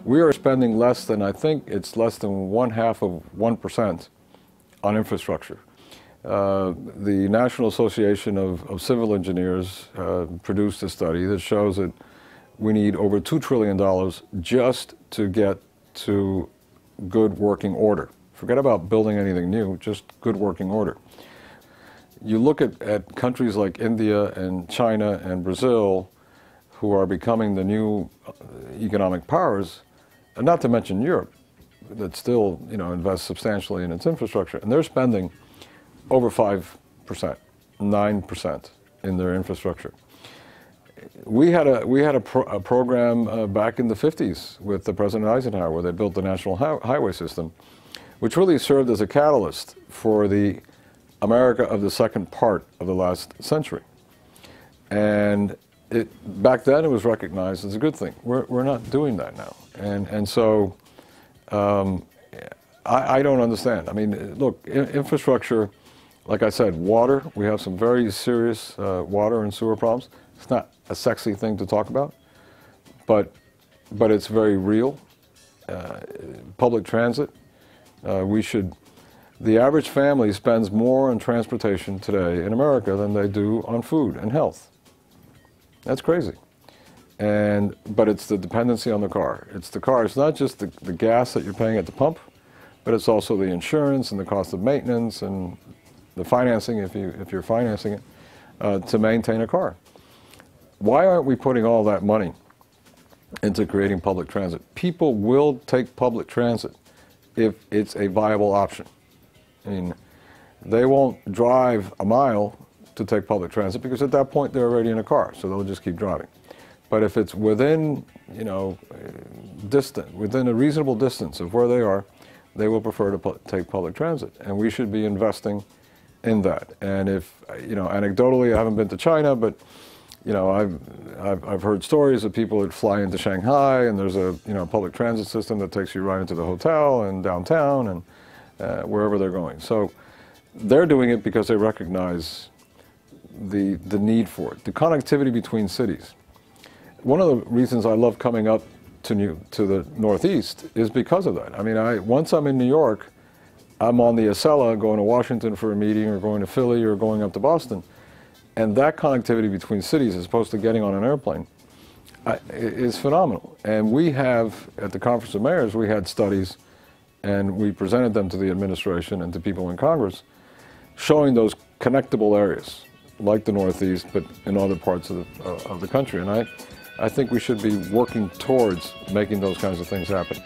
We are spending less than, I think it's less than 0.5% on infrastructure. The National Association of Civil Engineers produced a study that shows that we need over $2 trillion just to get to good working order. Forget about building anything new, just good working order. You look at countries like India and China and Brazil, who are becoming the new economic powers, and not to mention Europe, that still invests substantially in its infrastructure, and they're spending over 5%, 9% in their infrastructure. We had a program back in the 50s with the President Eisenhower, where they built the National Highway System, which really served as a catalyst for the America of the second part of the last century. And back then it was recognized as a good thing. We're not doing that now. And so I don't understand. I mean, look, infrastructure, like I said, water, we have some very serious water and sewer problems. It's not a sexy thing to talk about, but it's very real. Public transit, the average family spends more on transportation today in America than they do on food and health. That's crazy. But it's the dependency on the car. It's the car. It's not just the gas that you're paying at the pump, but it's also the insurance and the cost of maintenance and the financing, if you're financing it, to maintain a car. Why aren't we putting all that money into creating public transit? People will take public transit if it's a viable option. I mean, they won't drive a mile to take public transit because at that point they're already in a car, so they'll just keep driving. But if it's within, within a reasonable distance of where they are, they will prefer to take public transit, and we should be investing in that. And if, anecdotally, I haven't been to China, but I've heard stories of people that fly into Shanghai, and there's a public transit system that takes you right into the hotel and downtown and wherever they're going. So they're doing it because they recognize the need for it. The connectivity between cities. One of the reasons I love coming up to the Northeast is because of that. I mean, once I'm in New York, I'm on the Acela going to Washington for a meeting or going to Philly or going up to Boston. And that connectivity between cities as opposed to getting on an airplane is phenomenal. And we have, at the Conference of Mayors, we had studies and we presented them to the administration and to people in Congress showing those connectable areas like the Northeast, but in other parts of the country. And I think we should be working towards making those kinds of things happen.